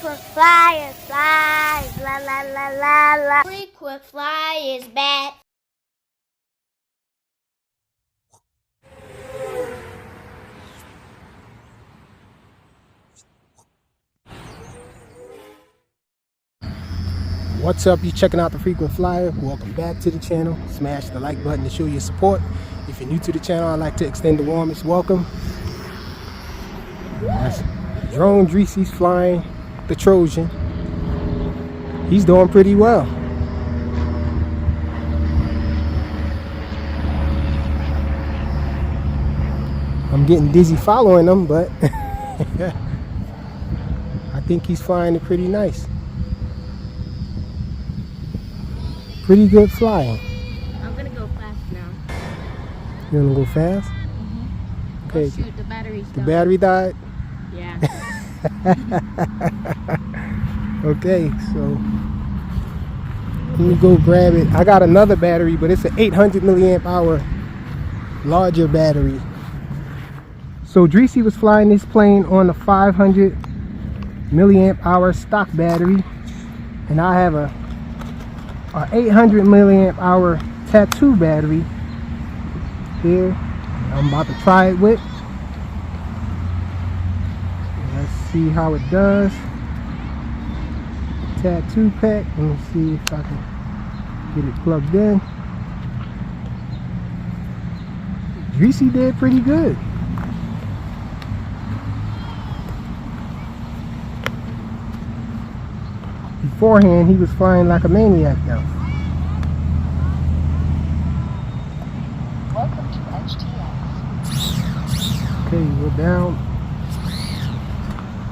Frequent flyer, fly, la la la la la. Frequent fly is back. What's up? You checking out the Frequent Flyer. Welcome back to the channel. Smash the like button to show your support. If you're new to the channel, I'd like to extend the warmest welcome. That's Drone Dreesy's flying the Trojan. He's doing pretty well. I'm getting dizzy following him, but I think he's flying it pretty nice. Pretty good flying. I'm gonna go fast now. You wanna go fast? Mm-hmm. Okay. Oh, shoot, the battery's The done. battery died? Yeah. Okay, so let me go grab it. I got another battery, but it's an 800 milliamp hour larger battery. So Dreesy was flying this plane on a 500 milliamp hour stock battery, and I have a 800 milliamp hour tattoo battery here. I'm about to try it with. Let's see how it does. Tattoo pack. Let me see if I can get it plugged in. Dreesy did pretty good. Beforehand, he was flying like a maniac though. Welcome to HTX. Okay, we're down.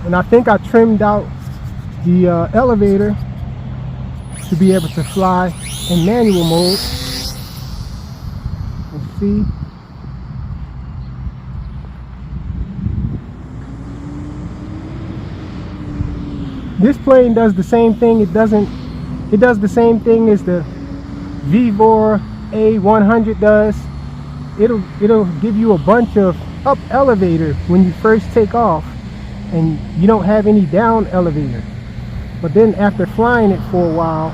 And I think I trimmed out the elevator to be able to fly in manual mode. Let's see. This plane does the same thing. It does the same thing as the Vevor A210 does. It'll give you a bunch of up elevator when you first take off, and you don't have any down elevator. But then after flying it for a while,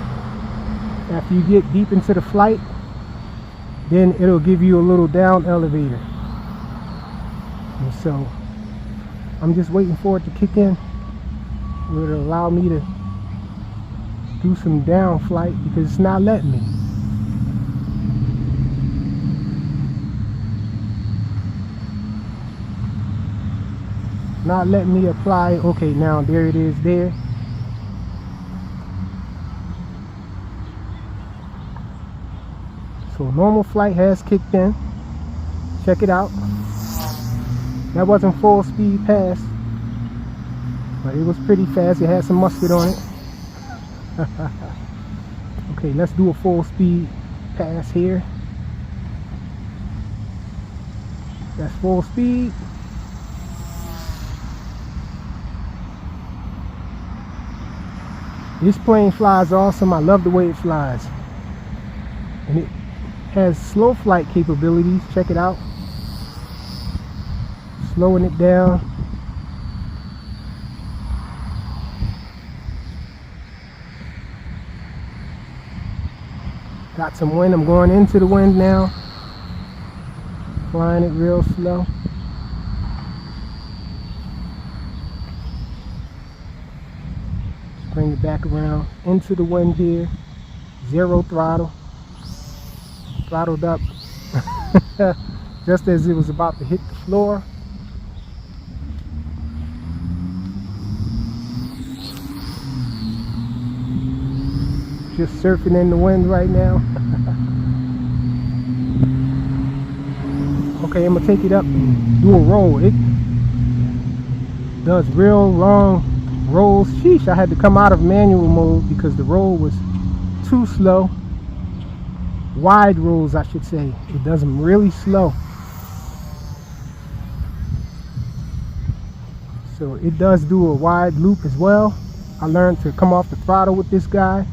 after you get deep into the flight, then it'll give you a little down elevator. And so I'm just waiting for it to kick in. It would allow me to do some down flight because it's not letting me. Not letting me apply. Okay, now there it is there. So normal flight has kicked in. Check it out. That wasn't full speed pass, but it was pretty fast. It had some mustard on it. Okay, let's do a full speed pass here. That's full speed. This plane flies awesome. I love the way it flies. And it has slow flight capabilities. Check it out. Slowing it down. Got some wind. I'm going into the wind now. Flying it real slow. Bring it back around into the wind here. Zero throttle. Throttled up just as it was about to hit the floor. Just surfing in the wind right now. Okay, I'm gonna take it up and do a roll. It does real long rolls. Sheesh, I had to come out of manual mode because the roll was too slow. Wide rolls, I should say. It does them really slow. So it does do a wide loop as well. I learned to come off the throttle with this guy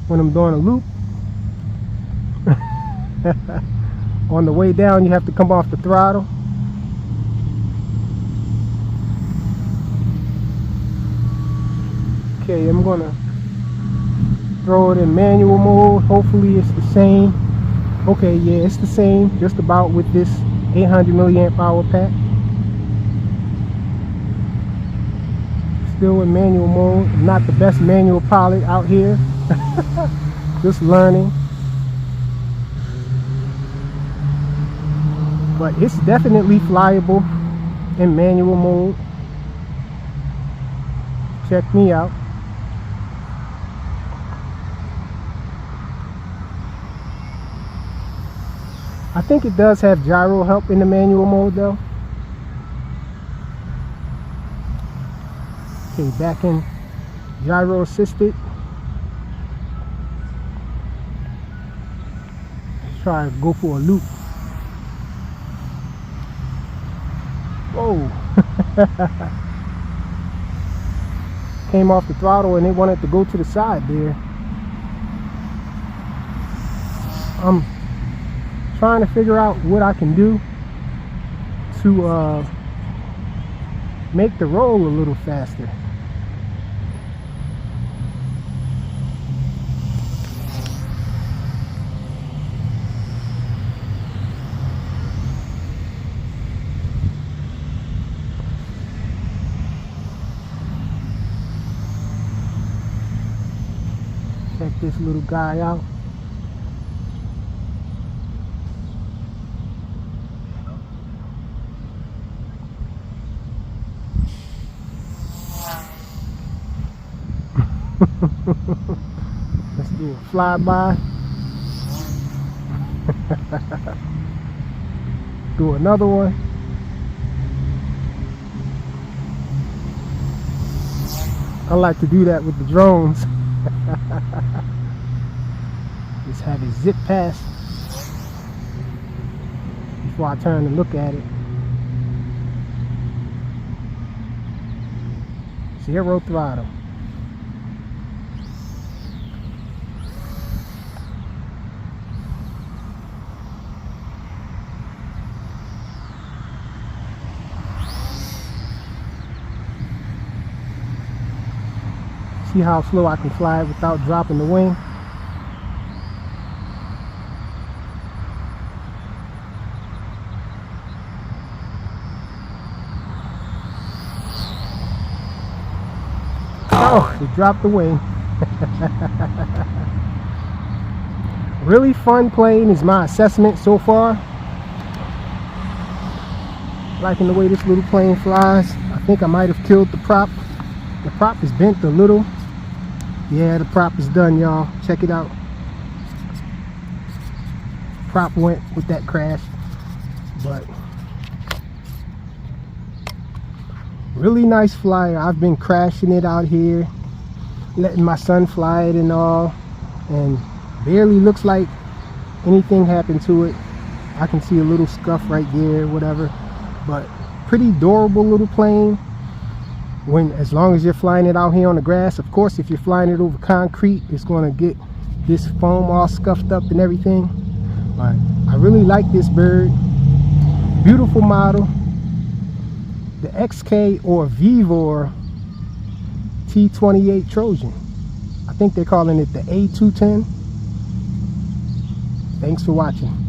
when I'm doing a loop. On the way down, you have to come off the throttle. Okay, I'm gonna throw it in manual mode. Hopefully it's the same. Okay, yeah, it's the same, just about, with this 800 milliamp hour pack. Still in manual mode. Not the best manual pilot out here. Just learning. But it's definitely flyable in manual mode. Check me out. I think it does have gyro help in the manual mode though. Okay, back in gyro assisted. Let's try to go for a loop. Whoa. Came off the throttle and it wanted to go to the side there. I'm trying to figure out what I can do to make the roll a little faster. Check this little guy out. Let's do a flyby. Do another one. I like to do that with the drones. Just have it zip past before I turn and look at it. Zero throttle. See how slow I can fly without dropping the wing. Oh, it dropped the wing. Really fun plane is my assessment so far. Liking the way this little plane flies. I think I might have killed the prop. The prop is bent a little. Yeah, the prop is done, y'all. Check it out. Prop went with that crash. But really nice flyer. I've been crashing it out here, letting my son fly it and all, and barely looks like anything happened to it. I can see a little scuff right there, whatever, but pretty durable little plane. As long as you're flying it out here on the grass. Of course, if you're flying it over concrete, it's going to get this foam all scuffed up and everything. But I really like this bird. Beautiful model. The XK or Vevor T28 Trojan. I think they're calling it the A210. Thanks for watching.